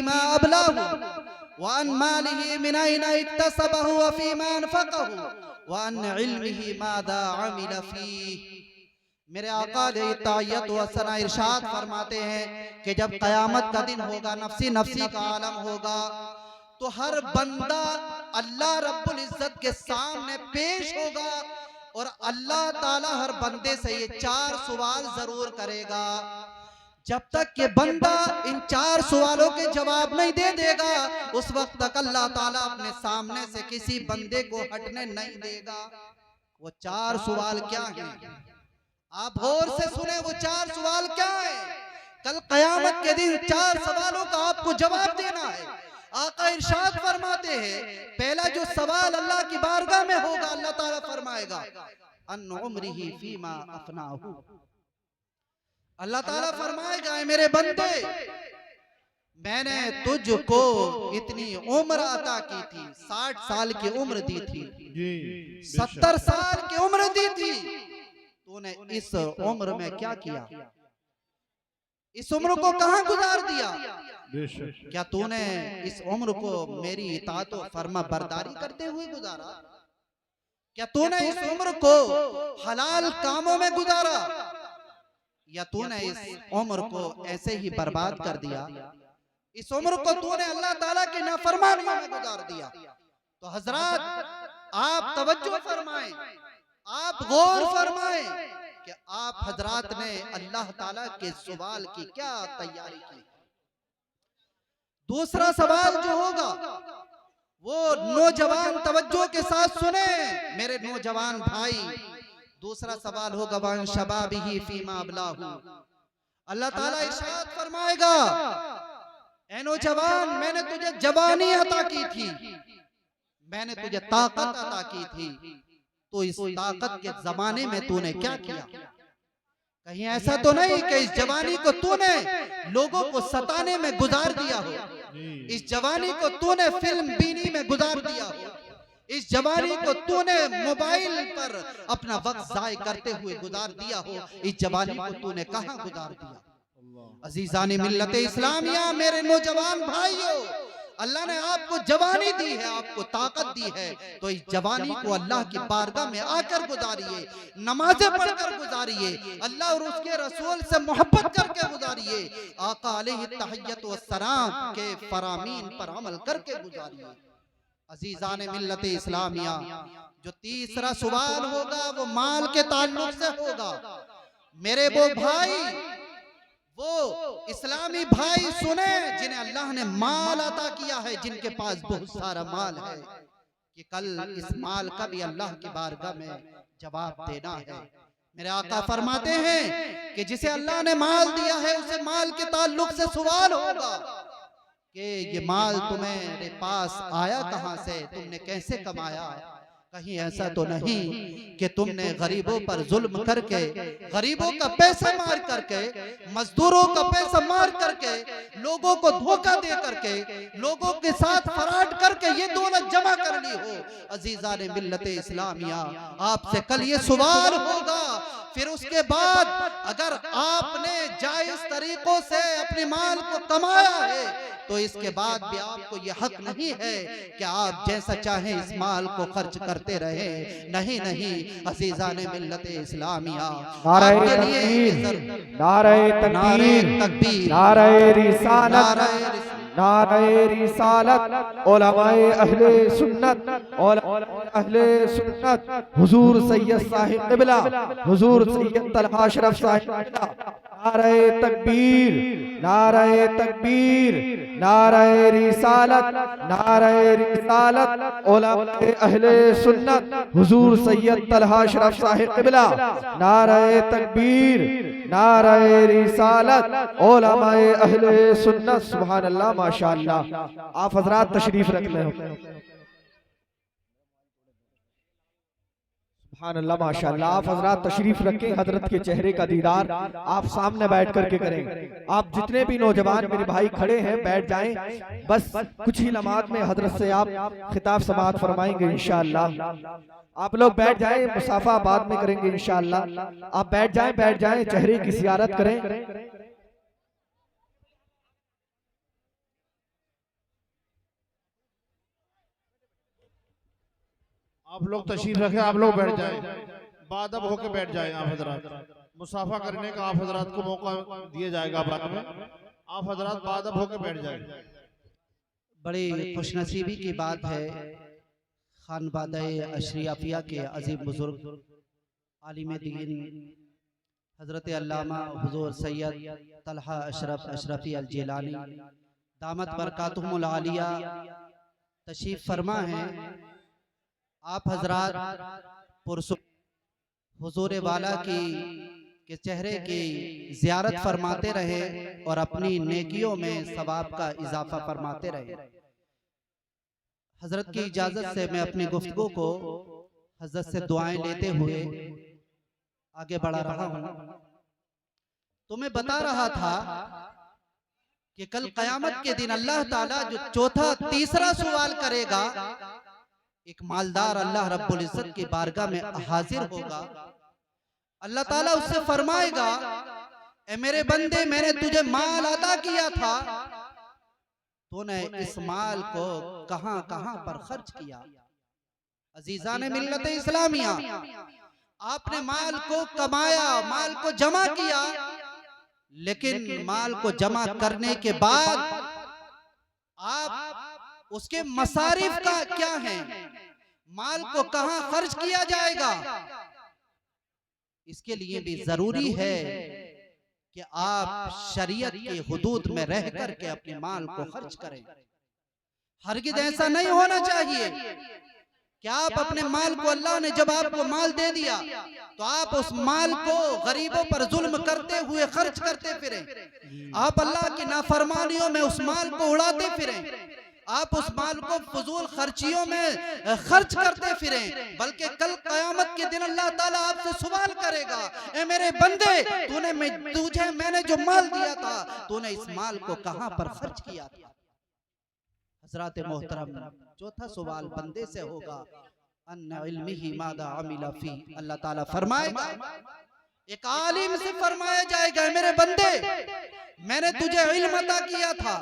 फीमा अबलाहु व अन मालिही मिन ऐना इक्तसबहु व फीमा अनफक़हु व अन इल्मिही माज़ा अमिल फीह। मेरे आका अलैहित्तायत व सना इरशाद फरमाते हैं कि जब क़यामत का दिन होगा, नफ्सी नफ्सी का आलम होगा, तो हर बंदा अल्लाह रब्बुल इज्जत के सामने पेश होगा और अल्लाह ताला हर बंदे से ये 4 सवाल जरूर करेगा। जब तक ये बंदा इन 4 सवालों के जवाब नहीं दे देगा, उस वक्त तक अल्लाह ताला अपने सामने से किसी बंदे को हटने नहीं देगा। वो 4 सवाल क्या हैं? आप गौर से सुने, वो 4 सवाल क्या है? कल क़यामत के दिन 4 सवालों का आपको जवाब देना है। आका इरशाद फरमाते हैं, पहला जो सवाल अल्लाह की बारगाह में होगा, अल्लाह ताला फरमाएगा अन उम्रिही फीमा अफनाहु। अल्लाह ताला फरमाएगा, मेरे बंदे, मैंने तुझको इतनी उम्र अता की थी, 60 साल की उम्र दी थी, 70 साल की उम्र दी थी, तूने इस उम्र में क्या किया? इस उम्र को कहां गुजार दिया? क्या तूने इस उम्र को मेरी इताअत व फर्मा बरदारी करते हुए गुजारा? क्या तूने इस उम्र को हलाल कामों में गुजारा, या तूने इस उम्र को ऐसे ही बर्बाद कर दिया? इस उम्र को तूने अल्लाह ताला की नाफरमानियों में गुजार दिया। तो हजरात, आप तवज्जो फरमाएं, आप गौर फरमाएं कि आप हजरात ने अल्लाह ताला के सवाल की क्या तैयारी की। दूसरा सवाल जो होगा, वो नौजवान तवज्जो के साथ सुने मेरे नौजवान भाई। दूसरा सवाल होगा वन शबाबिही फीमा अबलाहु। अल्लाह ताला इरशाद फरमाएगा, ऐ नौजवान, मैंने तुझे जवानी अता की थी, मैंने तुझे ताकत अता की थी, तो इस ताकत के जमाने में तूने क्या किया? कहीं ऐसा तो नहीं कि इस जवानी को तूने लोगों को सताने में गुजार दिया हो, इस जवानी को तूने फिल्म बीनी में गुजार दिया हो, इस जवानी को तूने मोबाइल पर अपना वक्त जाय करते हुए गुजार दिया हो, इस जवानी को तूने कहां गुजार दिया? अजीजान मिल्लत इस्लामिया, मेरे नौजवान भाइयों, अल्लाह ने आपको जवानी दी है, आपको ताकत दी है, तो इस जवानी को अल्लाह की बारगाह में आकर गुजारिए, नमाजें पढ़कर गुजारिए, अल्लाह और उसके रसूल से मोहब्बत करके गुजारिए, आका अलैहि तहय्यत व सलाम के फरामीन पर अमल करके गुजारिए। अजीजान मिल्लत इस्लामिया, जो तीसरा सवाल होगा वो माल के ताल्लुक से होगा। मेरे वो भाई, वो इस्लामी भाई सुने जिन्हें अल्लाह ने माल अता किया है, जिनके पास बहुत सारा माल है, कि कल इस माल का भी अल्लाह की बारगाह में जवाब देना है। मेरे आका फरमाते हैं कि जिसे अल्लाह ने माल दिया है, उसे माल के ताल्लुक से सवाल होगा कि ये माल तुम्हारे पास आया कहां से, तुमने कैसे कमाया? कहीं ऐसा तो नहीं कि तुमने गरीबों पर जुल्म करके, गरीबों का पैसा मार करके, मजदूरों का पैसा मार करके, लोगों को धोखा दे करके, लोगों के साथ फराड करके ये दौलत जमा कर ली हो? अजीजान मिल्लत इस्लामिया, आपसे कल ये सवाल होगा। फिर उसके बाद अगर आपने जायज तरीकों से अपने माल को कमाया है, तो इसके बाद भी आपको ये हक नहीं है कि आप जैसा चाहें इस माल को खर्च करते रहे। नहीं नहीं, अजीजान मिल्लत इस्लामिया, आपके लिए नारे तकबीर, नारे रिसालत, नारे रिसालत, उलमाए अहले सुन्नत और अहले सुन्नत, हुजूर सैयद साहिब क़िबला, हुजूर सैयद तलहा अशरफ साहिब, नारे तकबीर, नारे तकबीर, नारे रिसालत, नारे रिसालत, उलमाए अहले सुन्नत, हुजूर सैयद तलहा अशरफ साहिब क़िबला, नारे तकबीर, नारे रिसालत, उलमाए अहले सुन्नत। सुभान अल्लाह, माशाअल्लाह। आप हजरात तशरीफ रख लें। सुभान अल्लाह, माशाअल्लाह। आप हजरात तशरीफ रखें, हजरत के चेहरे का दीदार आप सामने बैठ करके करें। आप जितने भी नौजवान मेरे भाई खड़े हैं, बैठ जाएं। बस कुछ ही लम्हात में हजरत से आप खिताब समाअत फरमाएंगे इंशाअल्लाह। आप लोग बैठ जाएं, मुसाफा बाद में करेंगे इंशाअल्लाह। आप बैठ जाएं, बैठ जाएं, चेहरे की ज़ियारत करें। आप लोग तशरीफ रखें, आप लोग बैठ जाएं, बादब होके बैठ जाएं। आप हजरात मुसाफा करने का आप हजरात को मौका दिया जाएगा बाद में, आप हजरात बादब होके बैठ जाएं। बड़ी खुशनसीबी की बात है, खानबादे अशरियाफिया के अजीम बुजुर्ग आलिम दीन हजरत अल्लामा हुजूर सैयद तलहा अशरफ अशरफी अल जिलानी दामत बरकातुहुमुल आलिया तशरीफ फरमा है। आप हजरात हुजूर वाला की के चेहरे की जियारत फरमाते रहे और अपनी नेकियों में सवाब का इजाफा फरमाते रहे। हजरत की इजाजत से मैं अपनी गुफ्तगू को हजरत से दुआएं लेते हुए आगे बढ़ा रहा हूं। तो मैं बता रहा था कि कल कयामत के दिन अल्लाह ताला जो चौथा तीसरा सवाल करेगा, एक मालदार अल्लाह रब्बुल इज्जत की बारगाह में हाजिर होगा। अल्लाह ताला उससे फरमाएगा, ए मेरे बंदे, मैंने तुझे माल अता किया था, तूने इस माल को कहां कहां पर खर्च किया। अजीजान मिल्लत इस्लामिया, आपने माल को कमाया, माल को जमा किया, लेकिन माल को जमा करने के बाद आप उसके मसारिफ का क्या है, माल को कहां खर्च किया जाएगा, इसके लिए भी जरूरी है कि आप शरीयत के हुदूद में रह करके अपने माल को खर्च करें। हरगिज़ ऐसा नहीं होना चाहिए कि आप अपने माल को, अल्लाह ने जब आपको माल दे दिया तो आप उस माल को गरीबों पर जुल्म करते हुए खर्च करते फिरें, आप अल्लाह की नाफरमानियों में उस माल को उड़ाते फिरें, आप उस माल को फजूल खर्चियों में खर्च करते फिरें। बल्कि कल कयामत के दिन अल्लाह ताला आपसे सवाल करेगा, ए मेरे बंदे, मैंने जो माल दिया था, तूने इस माल को कहां पर खर्च किया था। हजरात मोहतरम, चौथा सवाल बंदे से होगा, अन्ना इल्मिही मादा अमिला फी। अल्लाह ताला फरमाएगा, एक आलिम से फरमाया जाएगा, मेरे बंदे, मैंने तुझे इल्म अता किया था,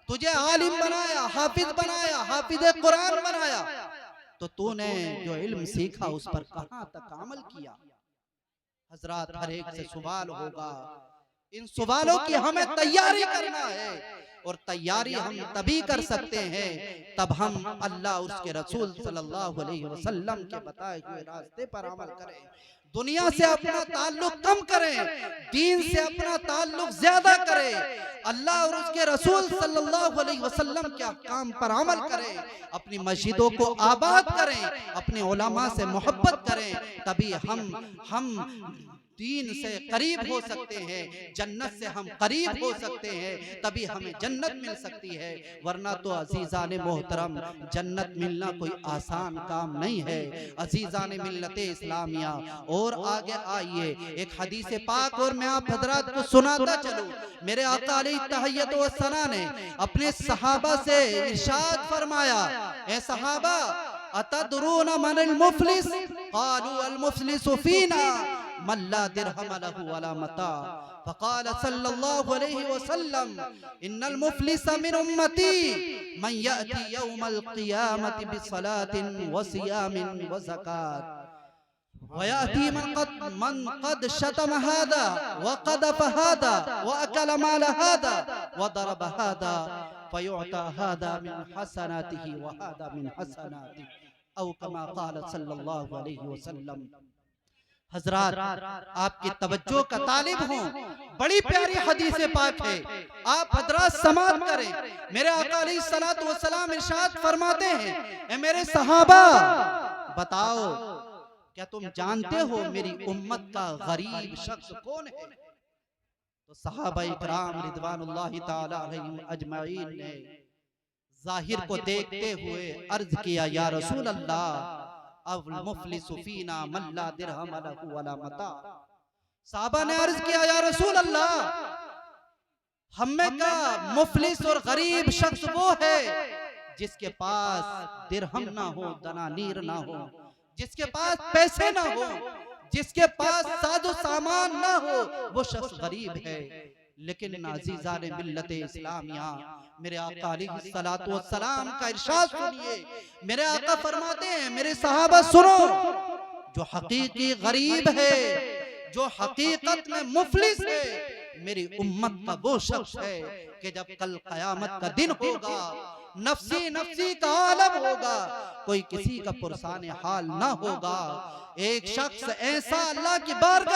तुझे आलिम बनाया, हाफिज बनाया, हाफिज कुरान बनाया, तो तूने जो इल्म सीखा उस पर कहां तक अमल किया। हजरात, हर एक से सवाल होगा। इन सवालों की हमें तैयारी करना है, और तैयारी हम तभी कर सकते हैं तब हम अल्लाह और उसके रसूल सल्लल्लाहु अलैहि वसल्लम के बताए हुए रास्ते पर अमल करें। दुनिया से अपना ताल्लुक कम करें, दीन से अपना ताल्लुक ज्यादा करें, अल्लाह और उसके रसूल सल्लल्लाहु अलैहि वसल्लम के अहकाम पर अमल करें, अपनी मस्जिदों को आबाद करें, अपने उलमा से मोहब्बत करें, तभी हम दीन से करीब हो सकते हैं, जन्नत से हम करीब हो सकते हैं, तभी हमें जन्नत मिल सकती है। वरना तो अजीजान मोहतरम, जन्नत मिलना कोई आसान काम नहीं है। अजीजान मिल्लत इस्लामिया, और आगे आइए एक हदीस पाक और मैं आप हजरात को सुनाता चलूं। मेरे आका अलैहि तहय्यत व सना ने अपने सहाबा से इरशाद फरमाया, ए सहाबा, अतदरूना मनिल मुफलिस? क़ालू अल मुफलिसु फीना मन ला दिरहम लहु वला मता। फ़क़ाल सल्लल्लाहु अलैहि वसल्लम, इन्नल मुफलिस मिन उम्मती मन याती यौमल क़ियामति बिस्सलातिन व सियामिन व ज़कात, व याती मन क़द शतम हादा व क़दफ़ हादा व अकल माल हादा व दरब हादा फ़युअता हादा मिन हसनातिही व हादा मिन हसनातिही, औ कमा क़ाल सल्लल्लाहु अलैहि वसल्लम। हजरात, आपकी तवज्जो का तालिब हूँ, बड़ी प्यारी हदीस पाक है, आप हजरात समात करें। मेरे आका अलैहिस्सलातु वस्सलाम इरशाद फरमाते हैं, ए मेरे सहाबा, बताओ क्या तुम जानते हो मेरी उम्मत का गरीब शख्स कौन है? तो सहाबा इकराम रिदवानुल्लाहि ताला अलैहिम अजमाइन ने जाहिर को देखते हुए अर्ज किया, या रसूल अल्लाह, अब मुफलिसु फीना मन ला दिरहम लहु वला मता। साहबा ने अर्ज किया, या रसूल अल्लाह, हमें का मुफलिस और गरीब शख्स वो है जिसके पास दिरहम ना हो, दनानीर ना हो, जिसके पास पैसे ना हो, जिसके पास साजो सामान ना हो, वो शख्स गरीब है। लेकिन नाज़ीज़ान मिल्लत इस्लामिया, मेरे आका अलैहिस्सलातु वस्सलाम का इरशाद सुनिए। मेरे आका फरमाते हैं, मेरे सहाबा सुनो, जो हकीकी गरीब है, जो हकीकत में मुफलिस है, मेरी उम्मत का वो शख्स है कि जब कल कयामत का दिन होगा, नफ्सी नफ्सी का आलम होगा, कोई किसी का पुरसाने हाल ना होगा। एक शख्स ऐसा अल्लाह की बारगाह